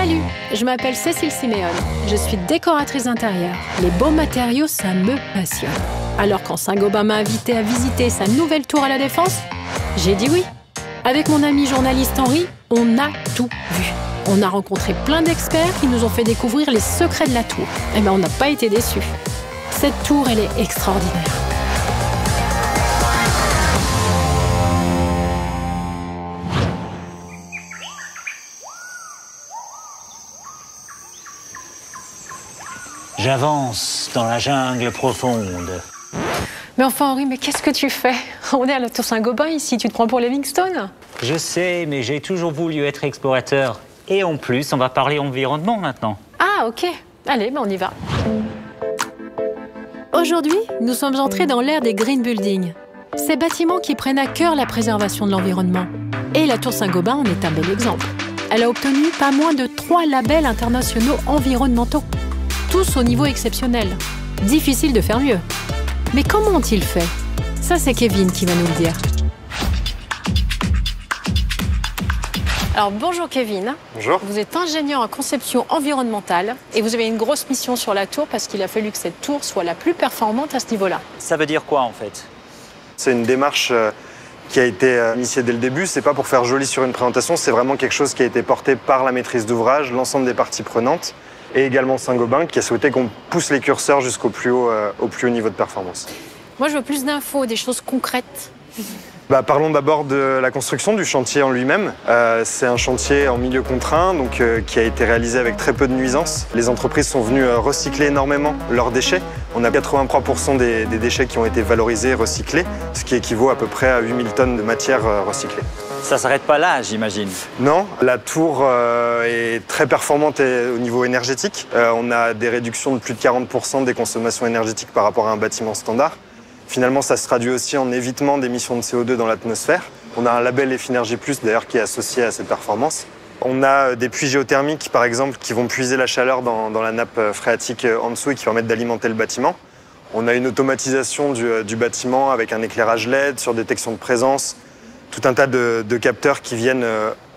Salut, je m'appelle Cécile Siméon. Je suis décoratrice d'intérieur. Les beaux matériaux, ça me passionne. Alors quand Saint-Gobain m'a invité à visiter sa nouvelle tour à la Défense, j'ai dit oui. Avec mon ami journaliste Henri, on a tout vu. On a rencontré plein d'experts qui nous ont fait découvrir les secrets de la tour. Eh bien, on n'a pas été déçus. Cette tour, elle est extraordinaire. J'avance dans la jungle profonde. Mais enfin, Henri, mais qu'est-ce que tu fais? On est à la tour Saint-Gobain ici, tu te prends pour Livingstone? Je sais, mais j'ai toujours voulu être explorateur. Et en plus, on va parler environnement maintenant. Ah, ok. Allez, on y va. Aujourd'hui, nous sommes entrés dans l'ère des green buildings. Ces bâtiments qui prennent à cœur la préservation de l'environnement. Et la tour Saint-Gobain en est un bel exemple. Elle a obtenu pas moins de 3 labels internationaux environnementaux. Tous au niveau exceptionnel. Difficile de faire mieux. Mais comment ont-ils fait? Ça, c'est Kevin qui va nous le dire. Alors, bonjour Kevin. Bonjour. Vous êtes ingénieur en conception environnementale et vous avez une grosse mission sur la tour parce qu'il a fallu que cette tour soit la plus performante à ce niveau-là. Ça veut dire quoi en fait? C'est une démarche qui a été initiée dès le début. C'est pas pour faire joli sur une présentation, c'est vraiment quelque chose qui a été porté par la maîtrise d'ouvrage, l'ensemble des parties prenantes et également Saint-Gobain qui a souhaité qu'on pousse les curseurs jusqu'au plus haut niveau de performance. Moi, je veux plus d'infos, des choses concrètes. Parlons d'abord de la construction du chantier en lui-même. C'est un chantier en milieu contraint, donc qui a été réalisé avec très peu de nuisances. Les entreprises sont venues recycler énormément leurs déchets. On a 83% des déchets qui ont été valorisés et recyclés, ce qui équivaut à peu près à 8000 tonnes de matière recyclée. Ça s'arrête pas là, j'imagine. Non, la tour est très performante au niveau énergétique. On a des réductions de plus de 40% des consommations énergétiques par rapport à un bâtiment standard. Finalement, ça se traduit aussi en évitement d'émissions de CO2 dans l'atmosphère. On a un label Effinergie+, d'ailleurs, qui est associé à cette performance. On a des puits géothermiques, par exemple, qui vont puiser la chaleur dans la nappe phréatique en dessous et qui permettent d'alimenter le bâtiment. On a une automatisation du bâtiment avec un éclairage LED sur détection de présence, tout un tas de capteurs qui viennent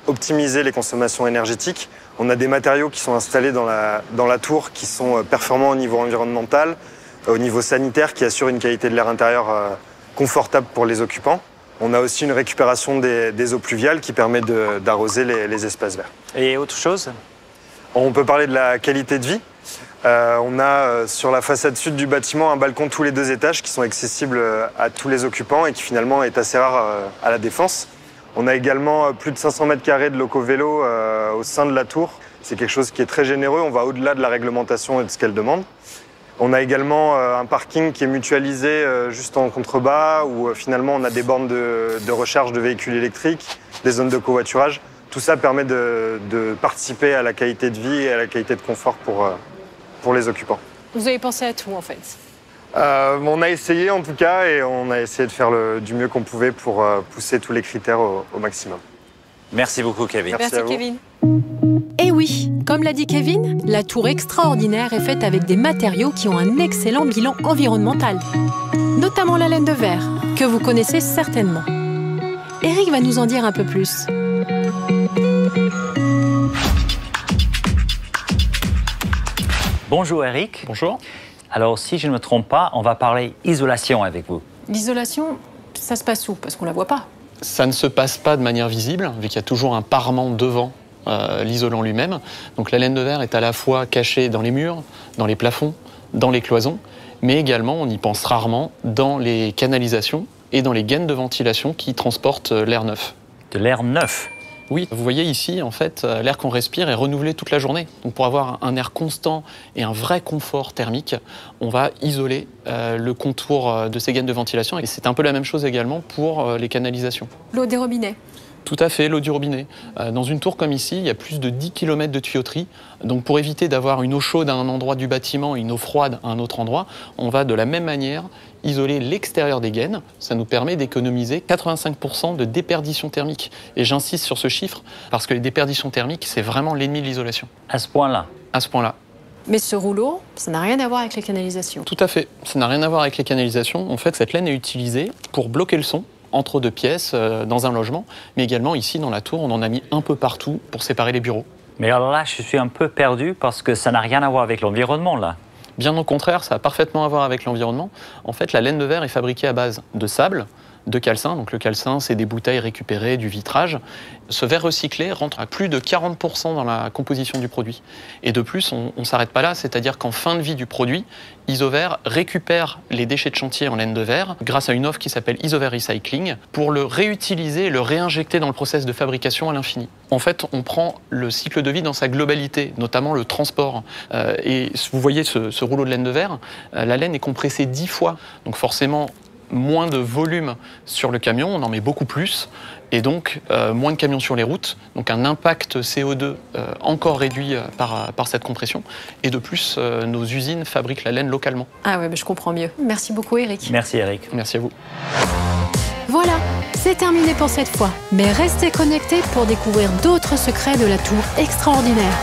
optimiser les consommations énergétiques. On a des matériaux qui sont installés dans la tour qui sont performants au niveau environnemental, au niveau sanitaire, qui assure une qualité de l'air intérieur confortable pour les occupants. On a aussi une récupération des eaux pluviales qui permet d'arroser les espaces verts. Et autre chose? On peut parler de la qualité de vie. On a sur la façade sud du bâtiment un balcon tous les 2 étages qui sont accessibles à tous les occupants et qui finalement est assez rare à la Défense. On a également plus de 500 mètres carrés de locaux vélos au sein de la tour. C'est quelque chose qui est très généreux, on va au-delà de la réglementation et de ce qu'elle demande. On a également un parking qui est mutualisé juste en contrebas où finalement on a des bornes de recharge de véhicules électriques, des zones de covoiturage. Tout ça permet de participer à la qualité de vie et à la qualité de confort pour les occupants. Vous avez pensé à tout, en fait. On a essayé en tout cas et on a essayé de faire du mieux qu'on pouvait pour pousser tous les critères au maximum. Merci beaucoup, Kevin. Merci Kevin. Et oui, comme l'a dit Kevin, la tour extraordinaire est faite avec des matériaux qui ont un excellent bilan environnemental. Notamment la laine de verre, que vous connaissez certainement. Eric va nous en dire un peu plus. Bonjour Eric. Bonjour. Alors si je ne me trompe pas, on va parler isolation avec vous. L'isolation, ça se passe où? Parce qu'on la voit pas. Ça ne se passe pas de manière visible, vu qu'il y a toujours un parement devant l'isolant lui-même. Donc la laine de verre est à la fois cachée dans les murs, dans les plafonds, dans les cloisons, mais également, on y pense rarement, dans les canalisations et dans les gaines de ventilation qui transportent l'air neuf. De l'air neuf? Oui, vous voyez ici, en fait, l'air qu'on respire est renouvelé toute la journée. Donc pour avoir un air constant et un vrai confort thermique, on va isoler le contour de ces gaines de ventilation. Et c'est un peu la même chose également pour les canalisations. L'eau des robinets? Tout à fait, l'eau du robinet. Dans une tour comme ici, il y a plus de 10 km de tuyauterie. Donc pour éviter d'avoir une eau chaude à un endroit du bâtiment et une eau froide à un autre endroit, on va de la même manière isoler l'extérieur des gaines. Ça nous permet d'économiser 85% de déperdition thermique. Et j'insiste sur ce chiffre parce que les déperditions thermiques, c'est vraiment l'ennemi de l'isolation. À ce point-là? À ce point-là. Mais ce rouleau, ça n'a rien à voir avec les canalisations. Tout à fait. Ça n'a rien à voir avec les canalisations. En fait, cette laine est utilisée pour bloquer le son entre 2 pièces dans un logement. Mais également ici, dans la tour, on en a mis un peu partout pour séparer les bureaux. Mais alors là, je suis un peu perdu parce que ça n'a rien à voir avec l'environnement, là. Bien au contraire, ça a parfaitement à voir avec l'environnement. En fait, la laine de verre est fabriquée à base de sable, de calcin. Donc le calcin, c'est des bouteilles récupérées, du vitrage. Ce verre recyclé rentre à plus de 40% dans la composition du produit. Et de plus, on ne s'arrête pas là, c'est-à-dire qu'en fin de vie du produit, Isover récupère les déchets de chantier en laine de verre grâce à une offre qui s'appelle Isover Recycling pour le réutiliser et le réinjecter dans le process de fabrication à l'infini. En fait, on prend le cycle de vie dans sa globalité, notamment le transport. Et vous voyez ce rouleau de laine de verre, la laine est compressée 10 fois. Donc forcément, moins de volume sur le camion, on en met beaucoup plus, et donc moins de camions sur les routes, donc un impact CO2 encore réduit par cette compression. Et de plus, nos usines fabriquent la laine localement. Ah ouais, mais je comprends mieux. Merci beaucoup, Eric. Merci, Eric. Merci à vous. Voilà, c'est terminé pour cette fois. Mais restez connectés pour découvrir d'autres secrets de la tour extraordinaire.